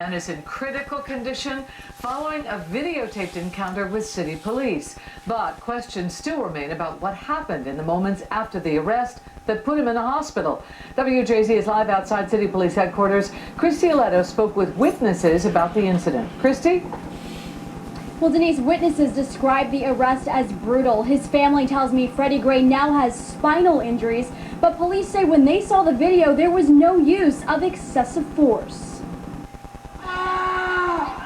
And is in critical condition following a videotaped encounter with city police. But questions still remain about what happened in the moments after the arrest that put him in the hospital. WJZ is live outside City Police headquarters. Christy Aletto spoke with witnesses about the incident. Christy? Well, Denise, witnesses describe the arrest as brutal. His family tells me Freddie Gray now has spinal injuries, but police say when they saw the video, there was no use of excessive force.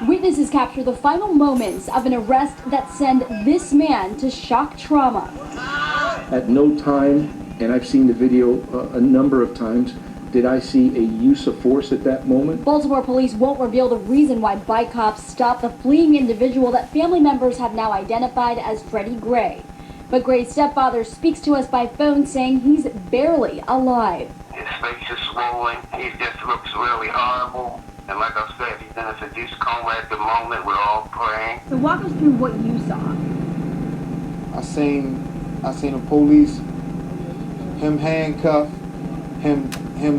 Witnesses capture the final moments of an arrest that send this man to shock trauma. At no time, and I've seen the video a number of times, did I see a use of force at that moment. Baltimore police won't reveal the reason why bike cops stopped the fleeing individual that family members have now identified as Freddie Gray. But Gray's stepfather speaks to us by phone saying he's barely alive. His face is swollen. He just looks really horrible. And like I said, he's in a seduced coma at the moment. We're all praying. So walk us through what you saw. I seen the police, him handcuffed, him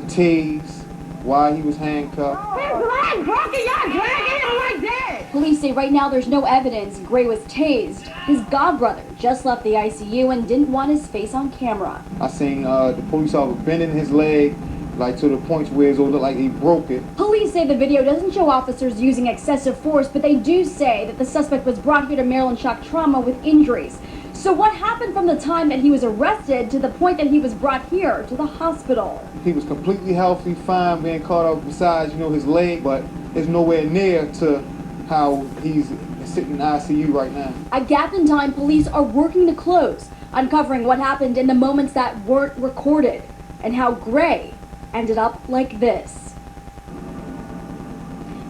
tased while he was handcuffed. His leg broken, y'all dragging him like that. Police say right now there's no evidence Gray was tased. His godbrother just left the ICU and didn't want his face on camera. I seen the police officer bending his leg, like to the point where it looked like he broke it. Police say the video doesn't show officers using excessive force, but they do say that the suspect was brought here to Maryland shock trauma with injuries. So what happened from the time that he was arrested to the point that he was brought here to the hospital? He was completely healthy, fine, being caught up besides, his leg, but it's nowhere near to how he's sitting in ICU right now. A gap in time police are working to close, uncovering what happened in the moments that weren't recorded and how Gray ended up like this.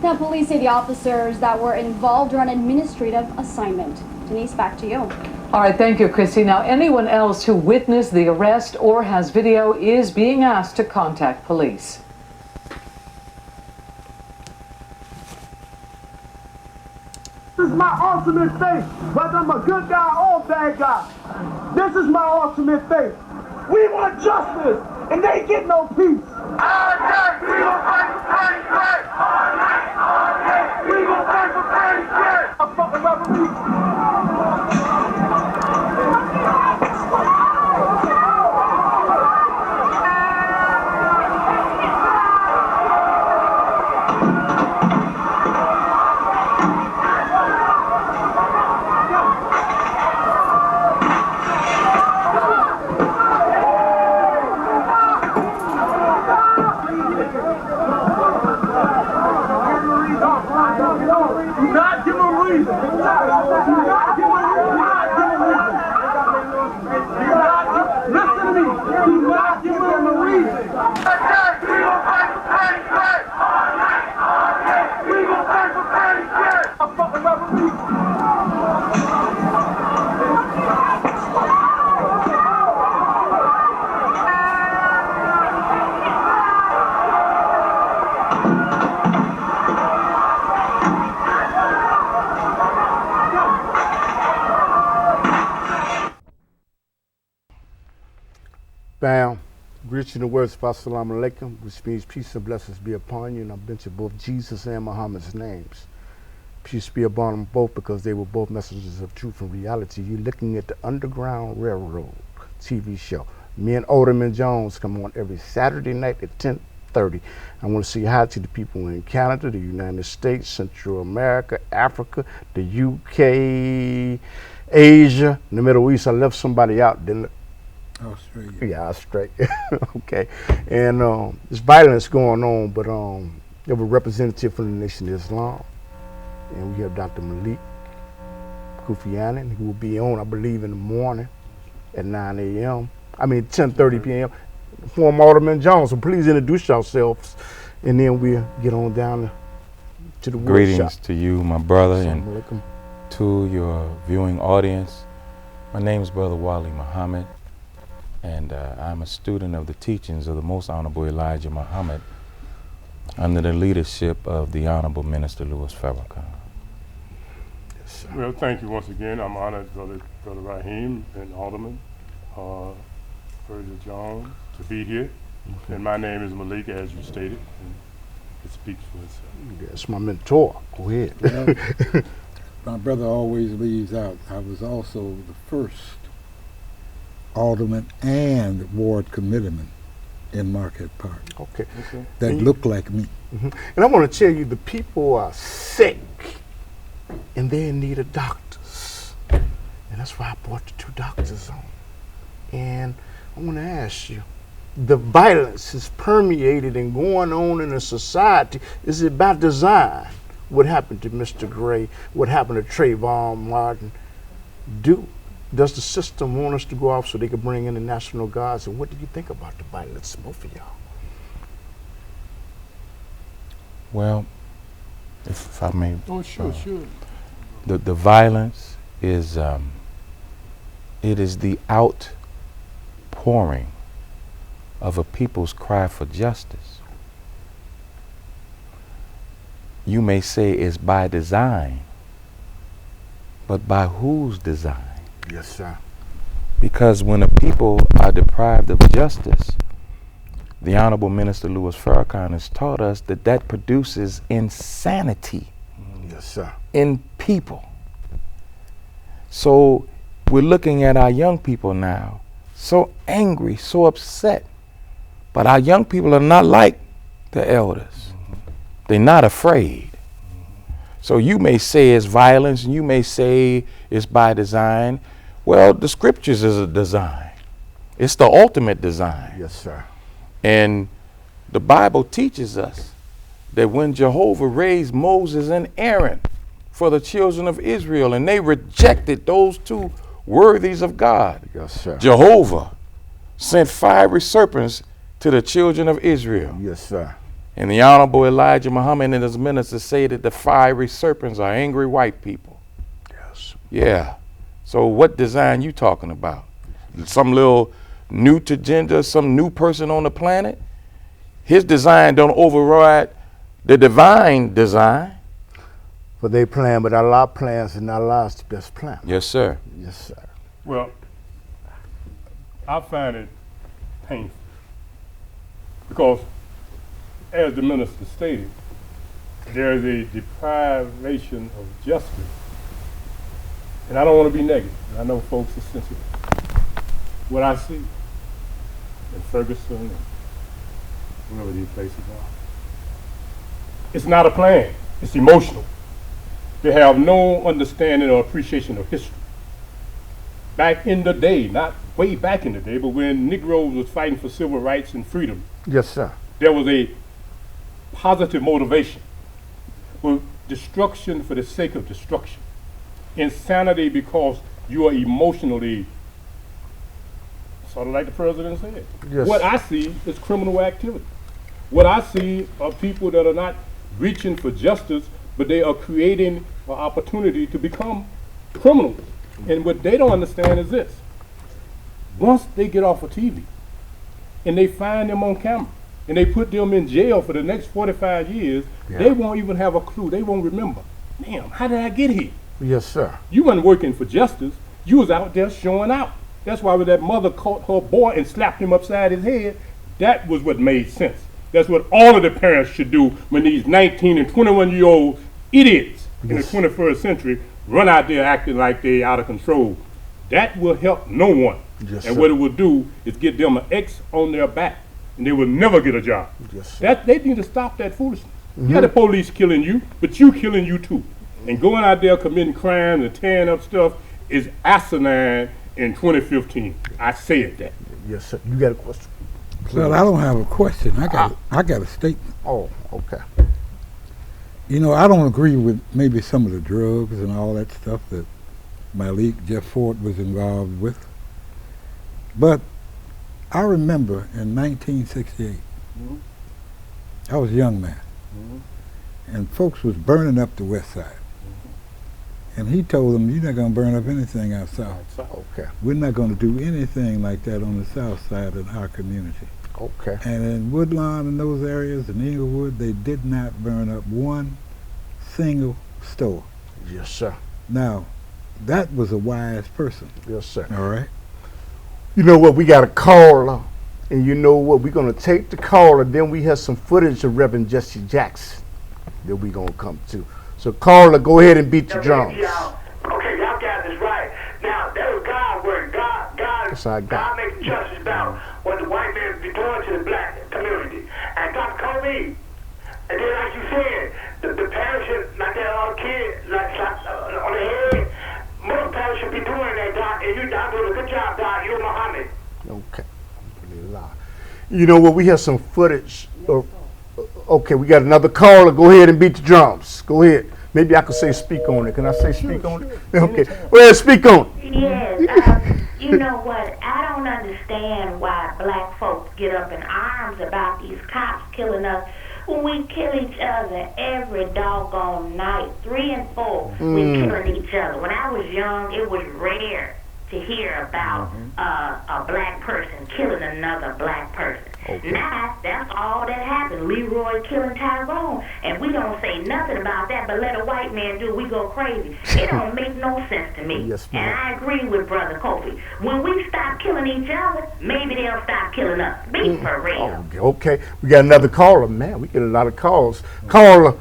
Now, police say the officers that were involved are on administrative assignment. Denise, back to you. All right, thank you, Christy. Now, anyone else who witnessed the arrest or has video is being asked to contact police. This is my ultimate faith, whether I'm a good guy or a bad guy. This is my ultimate faith. We want justice, and they get no peace. All day, we gon' fight for Freddie Gray. All night, all day, we gon' fight for Freddie Gray. I'm fucking referee. Bam. Greet you in the words of Assalamu alaikum, which means peace and blessings be upon you, and I mention both Jesus and Muhammad's names. Peace be upon them both because they were both messengers of truth and reality. You're looking at the Underground Railroad TV show. Me and Alderman Jones come on every Saturday night at 10:30. I want to say hi to the people in Canada, the United States, Central America, Africa, the UK, Asia, and the Middle East. I left somebody out, didn't I? Australia. Yeah, Australia. Okay. And there's violence going on, but they have a representative from the Nation of Islam. And we have Dr. Maalik, Kofie Maalik, who will be on, I believe, in the morning at 9 a.m. 10:30 p.m. Former Alderman Jones. So please introduce yourselves, and then we'll get on down to the Greetings workshop. to you, my brother, and Assalamu alaikum. to your viewing audience. My name is Brother Wali Muhammad, and I'm a student of the teachings of the Most Honorable Elijah Muhammad under the leadership of the Honorable Minister Louis Farrakhan. Yes, Well, thank you once again. I'm honored, Brother Raheem and Alderman Persia Jones, to be here. Okay. And my name is Maalik, as you stated. And it's speaks for itself. That's my mentor. Go ahead. Well, my brother always leaves out, I was also the first alderman and ward committeeman in Marquette Park Okay. that looked like me. And I want to tell you, the people are sick and they're in need of doctors. And that's why I brought the 2 doctors on. And I want to ask you, the violence is permeated and going on in a society. Is it by design? What happened to Mr. Gray? What happened to Trayvon Martin? Does the system want us to go off so they can bring in the National Guards? And what do you think about the violence, both of y'all? Well, if I may. Oh, sure. The violence is, it is the outpouring of a people's cry for justice. You may say it's by design, but by whose design? Yes, sir. Because when a people are deprived of justice, the Honorable Minister Louis Farrakhan has taught us that that produces insanity Yes, sir. in people. So we're looking at our young people now, so angry, so upset. But our young people are not like the elders. They're not afraid. So you may say it's violence, and you may say it's by design. Well, the scriptures is a design. It's the ultimate design. Yes, sir. And the Bible teaches us that when Jehovah raised Moses and Aaron for the children of Israel, and they rejected those 2 worthies of God, Yes, sir. Jehovah sent fiery serpents to the children of Israel. Yes, sir. And the Honorable Elijah Muhammad and his ministers say that the fiery serpents are angry white people. Yes. Yeah. So what design you talking about? Some little new to gender, some new person on the planet? His design don't override the divine design. But they plan, but Allah plans, and Allah's the best plan. Yes, sir. Yes, sir. Well, I find it painful because, as the minister stated, there is a deprivation of justice. And I don't want to be negative. I know folks are sensitive. What I see in Ferguson and wherever these places are, it's not a plan. It's emotional. They have no understanding or appreciation of history. Back in the day, not way back in the day, but when Negroes was fighting for civil rights and freedom, Yes, sir. there was a positive motivation. Well, destruction for the sake of destruction. Insanity because you are emotionally, sort of like the president said. Yes. What I see is criminal activity. What I see are people that are not reaching for justice, but they are creating an opportunity to become criminals. And what they don't understand is this. Once they get off of TV and they find them on camera and they put them in jail for the next 45 years, they won't even have a clue. They won't remember. Damn, how did I get here? Yes, sir. You weren't working for justice. You was out there showing out. That's why when that mother caught her boy and slapped him upside his head, that was what made sense. That's what all of the parents should do when these 19 and 21-year-old idiots in the 21st century run out there acting like they out of control. That will help no one. Yes, and sir. what it will do is get them an X on their back, and they will never get a job. Yes, sir. That they need to stop that foolishness. You got the police killing you, but you killing you too. And going out there committing crimes and tearing up stuff is asinine in 2015. I said that. Yes, sir. You got a question? Well, I don't have a question. I got a statement. Oh, okay. You know, I don't agree with maybe some of the drugs and all that stuff that Maalik, Jeff Ford was involved with. But I remember in 1968, I was a young man, and folks was burning up the west side. And he told them, you're not going to burn up anything out south. Okay. We're not going to do anything like that on the south side of our community. Okay. And in Woodlawn and those areas, in Inglewood, they did not burn up one single store. Yes, sir. Now, that was a wise person, Yes, sir. all right? You know what? We got a caller And you know what? We're going to take the call, and then we have some footage of Reverend Jesse Jackson that we're going to come to. So, caller, go ahead and beat your drums. Okay, y'all got this right. Now, that was God's word. God makes justice about what the white man be doing to the black community. And Dr. Kofie, and then like you said, the parish, like that all kids, like on the head, most parish should be doing that, Doc, and you Doc doing a good job, Doc. You're Muhammad. Okay. You know what? We have some footage. Okay, we got another caller. Go ahead and beat the drums. Go ahead. Maybe I could say speak on it. Can I say speak on it? Okay. Go ahead, speak on it. Yes. You know what? I don't understand why black folks get up in arms about these cops killing us when we kill each other every doggone night. 3 and 4, we killing each other. When I was young, it was rare to hear about a black person killing another black person. Okay. Now, that's all that happened. Leroy killing Tyrone. And we don't say nothing about that, but let a white man do, we go crazy. It don't make no sense to me. Yes, and I agree with Brother Kofie. When we stop killing each other, maybe they'll stop killing us. Be for real. Okay. We got another caller. Man, we get a lot of calls. Caller.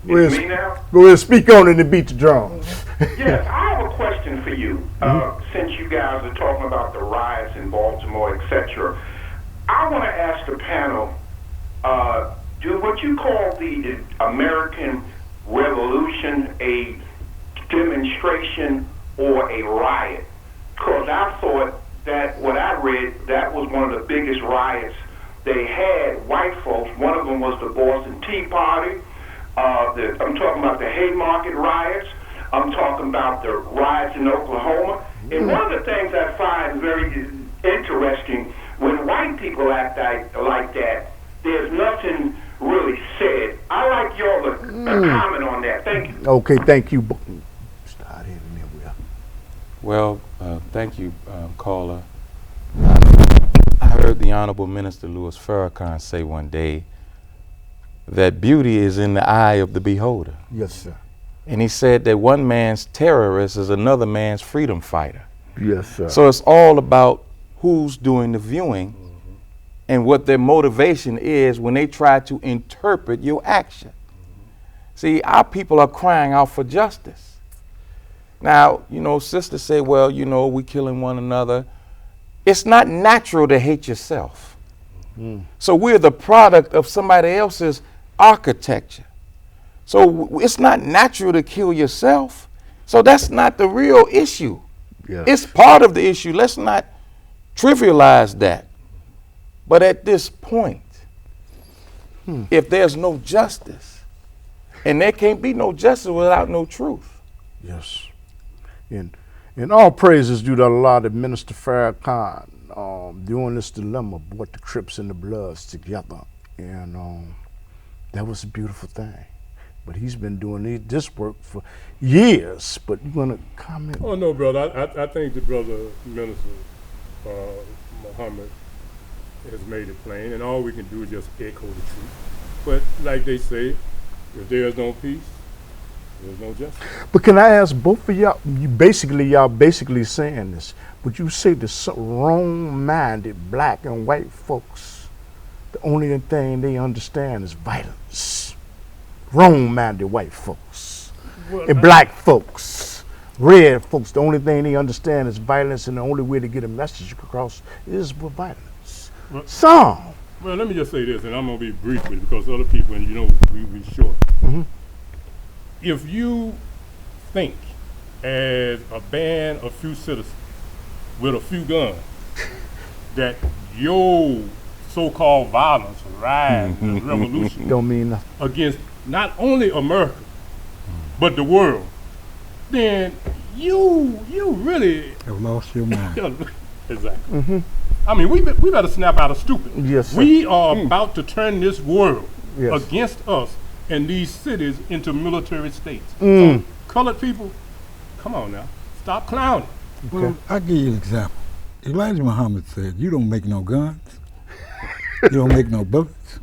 Go ahead and speak on it and beat the drums. Yes, I have a question for you. Since you guys are talking about the riots in Baltimore, etc., I want to ask the panel, do what you call the American Revolution a demonstration or a riot? Because I thought that what I read, that was one of the biggest riots they had, white folks. One of them was the Boston Tea Party. I'm talking about the Haymarket riots. I'm talking about the riots in Oklahoma. And one of the things I find very interesting, when white people act like that, there's nothing really said. I like y'all to comment on that. Thank you. Okay, thank you. Well, thank you, caller. I heard the Honorable Minister Louis Farrakhan say one day that beauty is in the eye of the beholder. Yes, sir. And he said that one man's terrorist is another man's freedom fighter. Yes, sir. So it's all about who's doing the viewing and what their motivation is when they try to interpret your action. See, our people are crying out for justice. Now, you know, sisters say, well, you know, we killing one another. It's not natural to hate yourself. So we're the product of somebody else's architecture. So it's not natural to kill yourself. So that's not the real issue. Yes. It's part of the issue. Let's not trivialize that. But at this point, if there's no justice, and there can't be no justice without no truth. Yes. And all praises due to Allah, that Minister Farrakhan, during this dilemma, brought the Crips and the Bloods together. And that was a beautiful thing. But he's been doing this work for years. But you want to comment? Oh, no, brother. I think the brother Minister Muhammad has made it plain, and all we can do is just echo the truth. But like they say, if there is no peace, there's no justice. But can I ask both of y'all, y'all basically saying this, but you say the wrong-minded black and white folks, the only thing they understand is violence. Wrong-minded white folks. And black folks, red folks, the only thing they understand is violence, and the only way to get a message across is with violence. Well, let me just say this, and I'm going to be brief with it because other people, and you know, we short. If you think as a band of few citizens with a few guns that your so-called violence, rise, and revolution don't mean nothing against not only America but the world, then you really have lost your mind. Exactly. I mean, we better snap out of stupid. Yes, sir. We are about to turn this world against us and these cities into military states. So, colored people, come on now, stop clowning. Well, I'll give you an example. Elijah Muhammad said, you don't make no guns, you don't make no bullets,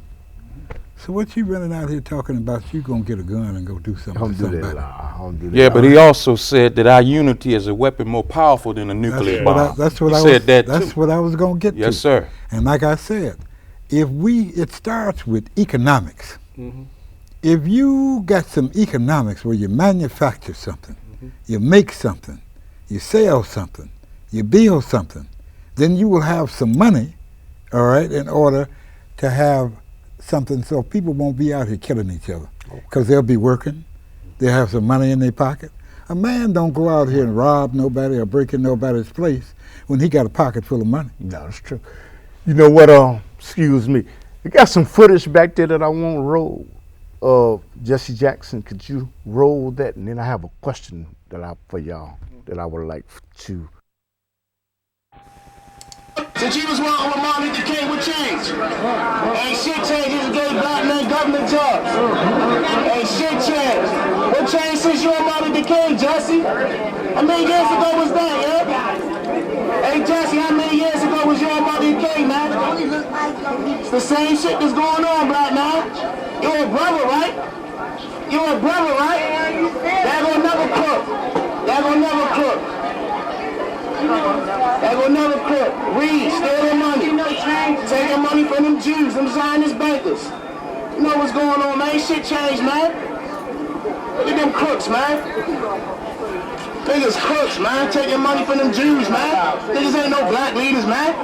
So what you running out here talking about? You gonna get a gun and go do something? Don't to do that, somebody? I don't do that. Yeah, but he also said that our unity is a weapon more powerful than a nuclear bomb. That's what he I said was, that That's too. what I was gonna get to. Yes, sir. And like I said, it starts with economics. Mm-hmm. If you got some economics where you manufacture something, you make something, you sell something, you build something, then you will have some money, all right, in order to have something so people won't be out here killing each other. Because they'll be working, they'll have some money in their pocket. A man don't go out here and rob nobody or break in nobody's place when he got a pocket full of money. No, that's true. You know what, excuse me, I got some footage back there that I want to roll of Jesse Jackson. Could you roll that? And then I have a question for y'all that I would like to. Since he was walking with Martin Luther King, what changed? Ain't shit changed. He gave black men government jobs. Ain't shit changed. What changed since you were Martin Luther King, Jesse? How many years ago was that, yeah? Hey, Jesse, how many years ago was you on Martin Luther King, man? It's the same shit that's going on, black man. You're a brother, right? You're a brother, right? That gonna never cook. That gonna never cook. That will never cook. Read, steal their money. Taking money from them Jews, them Zionist bankers. You know what's going on, man? Shit changed, man. Look at them crooks, man. Niggas crooks, man. Taking money from them Jews, man. Niggas ain't no black leaders, man.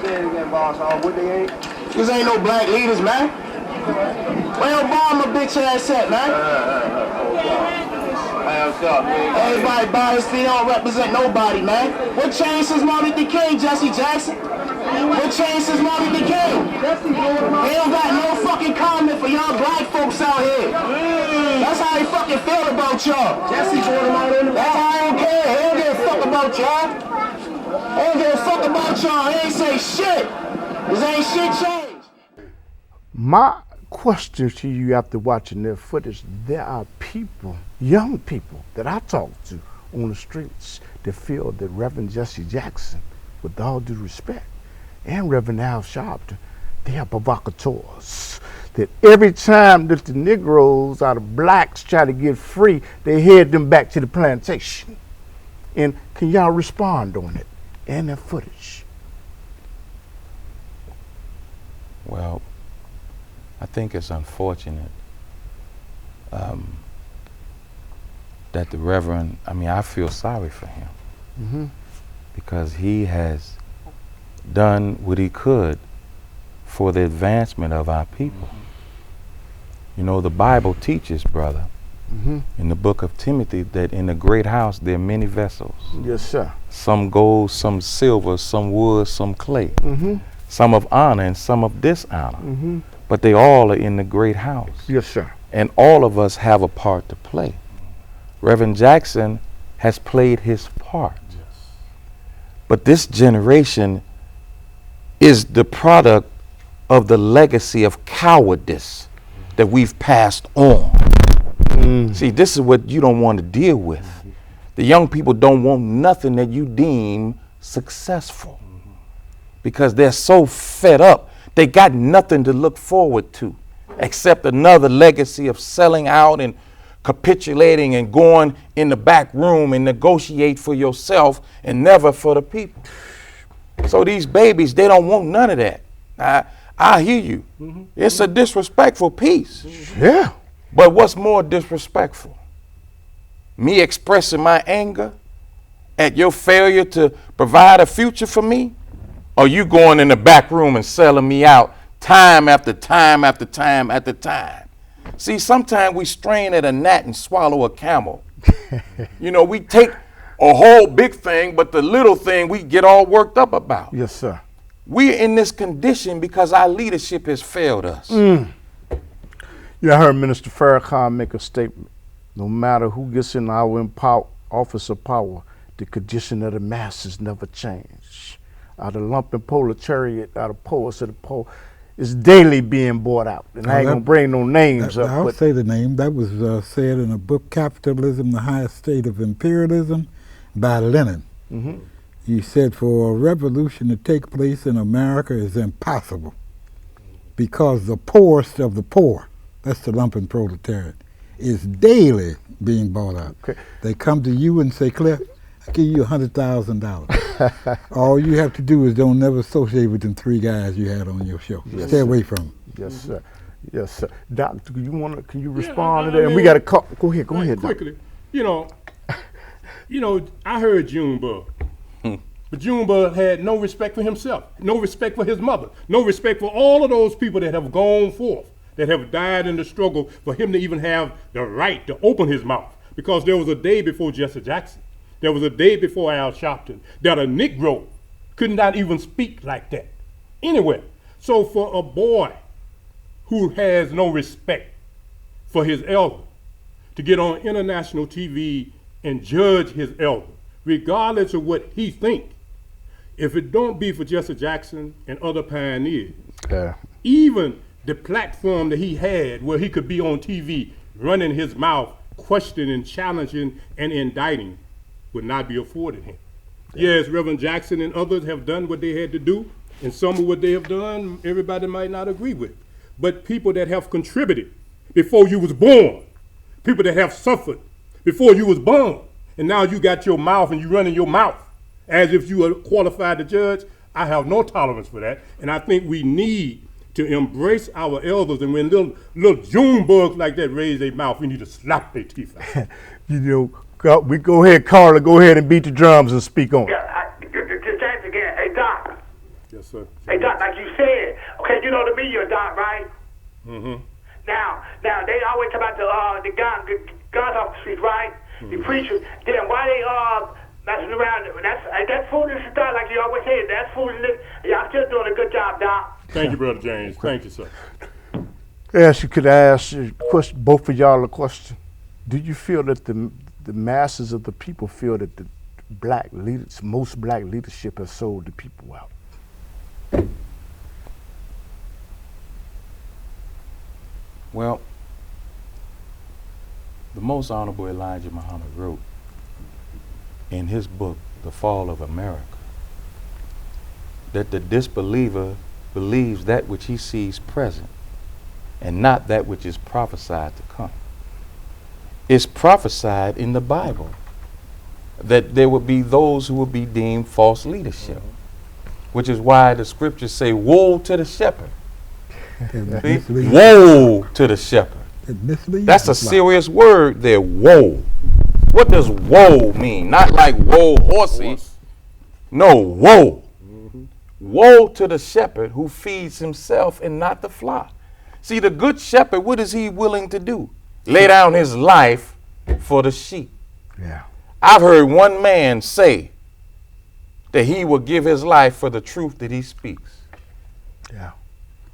Say it again, boss. What they ain't? Niggas ain't no black leaders, man. Where Obama bitch ass at, man? Everybody biased, they don't represent nobody, man. What changed since Martin Luther King, Jesse Jackson? What changed since Martin Luther King? They don't got no fucking comment for y'all black folks out here. That's how they fucking feel about y'all. Jesse brought him out in the That's how I don't care. They don't give a fuck about y'all. They don't give a fuck about y'all. They ain't say shit. Cause ain't shit changed. My question to you after watching their footage, there are people, young people that I talk to on the streets that feel that Reverend Jesse Jackson, with all due respect, and Reverend Al Sharpton, they are provocateurs. That every time that the Negroes out of blacks try to get free, they head them back to the plantation. And can y'all respond on it and their footage? Well, I think it's unfortunate that the Reverend, I feel sorry for him because he has done what he could for the advancement of our people. You know, the Bible teaches, brother, in the book of Timothy, that in a great house there are many vessels. Yes, sir. Some gold, some silver, some wood, some clay. Some of honor and some of dishonor. But they all are in the great house. Yes, sir. And all of us have a part to play. Reverend Jackson has played his part. Yes. But this generation is the product of the legacy of cowardice that we've passed on. See, this is what you don't want to deal with. The young people don't want nothing that you deem successful because they're so fed up. They got nothing to look forward to except another legacy of selling out and capitulating and going in the back room and negotiate for yourself and never for the people. So these babies, they don't want none of that. I hear you. It's a disrespectful piece. Yeah. But what's more disrespectful? Me expressing my anger at your failure to provide a future for me? Or you going in the back room and selling me out time after time after time after time? See, sometimes we strain at a gnat and swallow a camel. You know, we take a whole big thing, but the little thing we get all worked up about. Yes, sir. We're in this condition because our leadership has failed us. Yeah, I heard Minister Farrakhan make a statement. No matter who gets in our office of power, the condition of the masses never change. Out of lumping proletariat, out of poets of the poor, is daily being bought out. And I ain't going to bring no names up. I'll say the name. That was said in a book, Capitalism, the Highest State of Imperialism, by Lenin. He said, for a revolution to take place in America is impossible. because the poorest of the poor, that's the lumpen proletariat, is daily being bought out. Okay. They come to you and say, Cliff, I give you $100,000. All you have to do is don't never associate with them 3 guys you had on your show. Yes, Stay sir. away from them. Yes, sir. Yes, sir. Doc, can you respond to that? And we got to call. Go ahead, Doc. Quickly, you know, I heard Junebug. But Junebug had no respect for himself, no respect for his mother, no respect for all of those people that have gone forth, that have died in the struggle for him to even have the right to open his mouth. Because there was a day before Jesse Jackson, there was a day before Al Sharpton, that a Negro could not even speak like that anywhere. So for a boy who has no respect for his elder to get on international TV and judge his elder, regardless of what he thinks, if it don't be for Jesse Jackson and other pioneers, even the platform that he had where he could be on TV running his mouth, questioning, challenging, and indicting would not be afforded him. Yes, Reverend Jackson and others have done what they had to do, and some of what they have done, everybody might not agree with. But people that have contributed before you was born, people that have suffered before you was born, and now you got your mouth and you running your mouth as if you are qualified to judge, I have no tolerance for that. And I think we need to embrace our elders, and when little June bugs like that raise their mouth, we need to slap their teeth out. We go ahead, Carla, go ahead and beat the drums and speak on it. Thanks again. Hey, Doc. Yes, sir. Hey, Doc, like you said, okay, you know the media, Doc, right? Mm-hmm. Now, they always talk about the guns off the streets, right? The preachers. Then why they messing around? That's foolishness, Doc, like you always say. That's foolishness. Y'all still doing a good job, Doc. Thank you, Brother James. Thank you, sir. Yes, you could ask both of y'all a question. Do you feel that the masses of the people feel that the most black leadership has sold the people out? Well, the Most Honorable Elijah Muhammad wrote in his book, The Fall of America, that the disbeliever believes that which he sees present and not that which is prophesied to come. It's prophesied in the Bible that there would be those who would be deemed false leadership, which is why the scriptures say, woe to the shepherd. Woe to the shepherd. That's a serious word there, woe. What does woe mean? Not like woe horsey. No, woe. Woe to the shepherd who feeds himself and not the flock. See, the good shepherd, what is he willing to do? Lay down his life for the sheep. Yeah. I've heard one man say that he will give his life for the truth that he speaks. Yeah.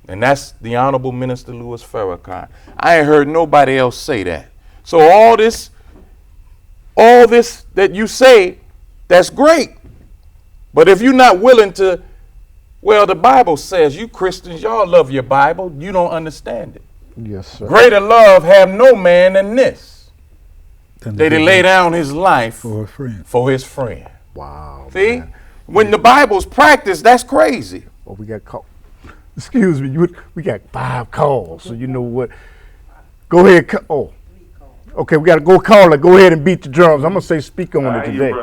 And that's the Honorable Minister Louis Farrakhan. I ain't heard nobody else say that. So all this that you say, that's great. But if you're not willing to, well, the Bible says, you Christians, y'all love your Bible. You don't understand it. Yes, sir. Greater love have no man than this, that he lay down his life for his friend. Wow. See? Man. When the Bible's practiced, that's crazy. Well, we got caught. Excuse me, we got 5 calls, so you know what? Go ahead. Okay, we got to go call it. Go ahead and beat the drums. I'm going to say speak on it today.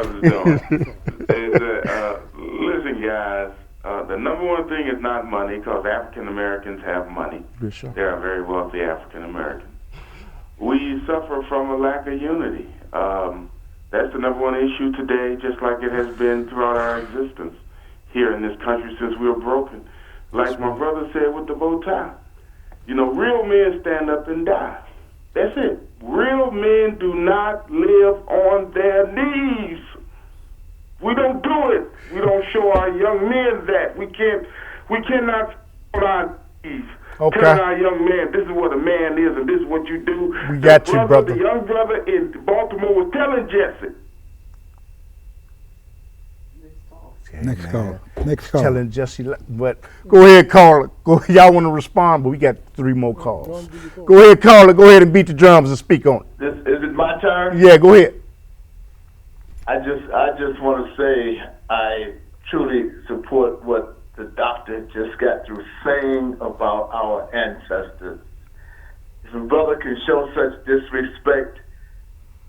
Listen, guys, the number one thing is not money, because African Americans have money. Sure. They are very wealthy African Americans. We suffer from a lack of unity. That's the number one issue today, just like it has been throughout our existence here in this country since we were broken. Like my brother said with the bow tie. You know, real men stand up and die. That's it. Real men do not live on their knees. We don't do it. We don't show our young men that. We cannot on our knees. Okay. Tell our young man, this is what a man is and this is what you do. We got you, brother. The young brother in Baltimore was telling Jesse. Next call. Telling Jesse, but go ahead, Carla. Y'all want to respond, but we got 3 more calls. Go ahead, Carla. Go ahead and beat the drums and speak on it. Is it my turn? Yeah, go ahead. I just want to say I truly support what the doctor just got through saying about our ancestors. If a brother can show such disrespect,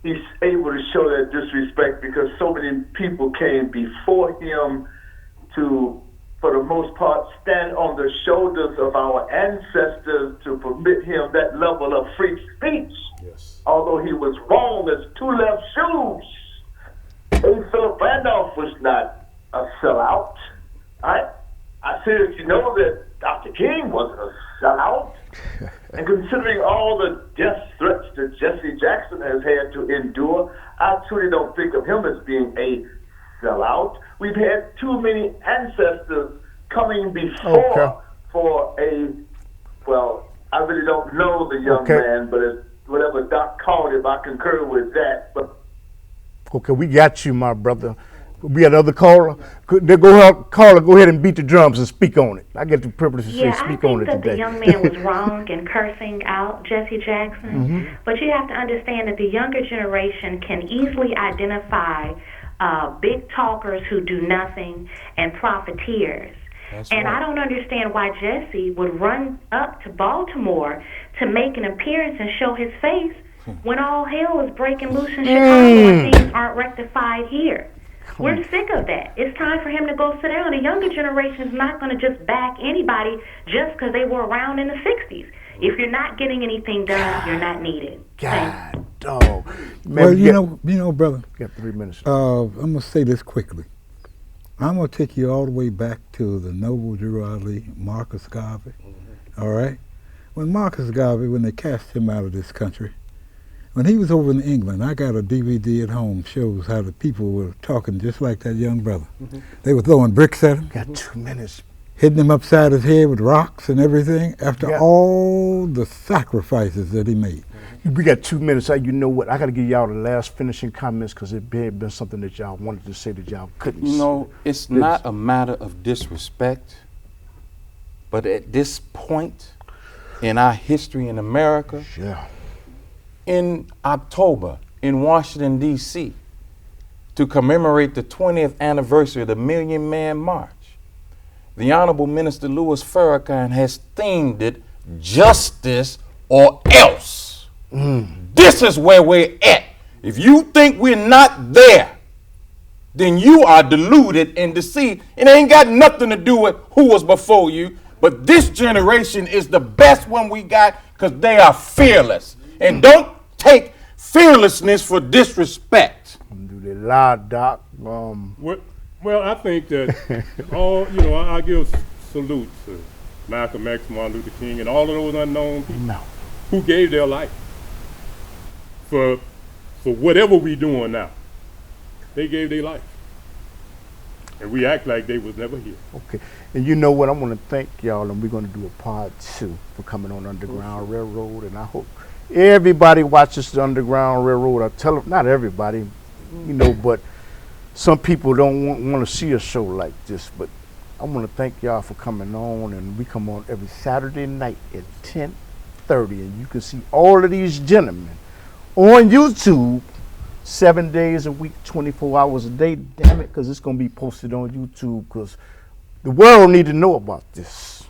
he's able to show that disrespect because so many people came before him to, for the most part, stand on the shoulders of our ancestors to permit him that level of free speech. Yes. Although he was wrong as two left shoes. A. Philip Randolph was not a sellout. I seriously know that Dr. King wasn't a sellout. And considering all the death threats that Jesse Jackson has had to endure, I truly don't think of him as being a sellout. We've had too many ancestors coming before for a, well, I really don't know the young man, but it's whatever Doc called him, I concur with that. But okay, we got you, my brother. We got another caller. Caller, go ahead and beat the drums and speak on it. I get the privilege to say speak on it today. I think that the young man was wrong in cursing out Jesse Jackson. But you have to understand that the younger generation can easily identify big talkers who do nothing and profiteers. And I don't understand why Jesse would run up to Baltimore to make an appearance and show his face when all hell is breaking loose in Chicago and things aren't rectified here. We're sick of that. It's time for him to go sit down. The younger generation is not going to just back anybody just because they were around in the 60s. If you're not getting anything done, you're not needed. God, dog. Well, you know, brother. You got 3 minutes. I'm going to say this quickly. I'm going to take you all the way back to the noble Drew Ali, Marcus Garvey. All right? When Marcus Garvey, when they cast him out of this country, when he was over in England, I got a DVD at home, shows how the people were talking just like that young brother. They were throwing bricks at him. Got 2 minutes. Hitting him upside his head with rocks and everything after all the sacrifices that he made. We got 2 minutes. You know what? I got to give y'all the last finishing comments because it had been something that y'all wanted to say that y'all couldn't say. You know, it's not a matter of disrespect, but at this point in our history in America, in October in Washington, D.C., to commemorate the 20th anniversary of the Million Man March, the Honorable Minister Louis Farrakhan has themed it Justice or Else. This is where we're at. If you think we're not there, then you are deluded and deceived. It ain't got nothing to do with who was before you, but this generation is the best one we got because they are fearless. And don't take fearlessness for disrespect. Do they lie, Doc? Well, I think that I give salute to Malcolm X, Martin Luther King, and all of those unknown people who gave their life for whatever we doing now. They gave their life. And we act like they was never here. Okay. And you know what? I want to thank y'all, and we're going to do a part 2 for coming on Underground Railroad, and I hope everybody watches the Underground Railroad. I tell them, not everybody, but some people don't want to see a show like this. But I want to thank y'all for coming on, and we come on every Saturday night at 10:30, and you can see all of these gentlemen on YouTube 7 days a week, 24 hours a day. Damn it, because it's going to be posted on YouTube because the world need to know about this.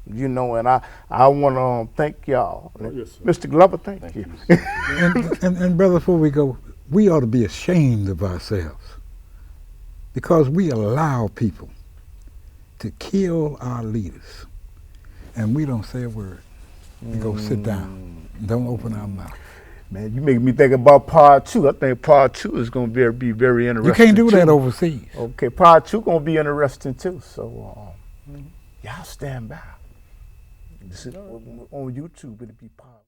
And I want to thank y'all. Yes, Mr. Glover, thank you. and brother, before we go, we ought to be ashamed of ourselves because we allow people to kill our leaders and we don't say a word. We go sit down and don't open our mouth. Man, you make me think about part 2. I think part 2 is going to be very interesting. You can't do that overseas. Okay, part 2 going to be interesting too. So y'all stand by. This is on YouTube. It'll be part.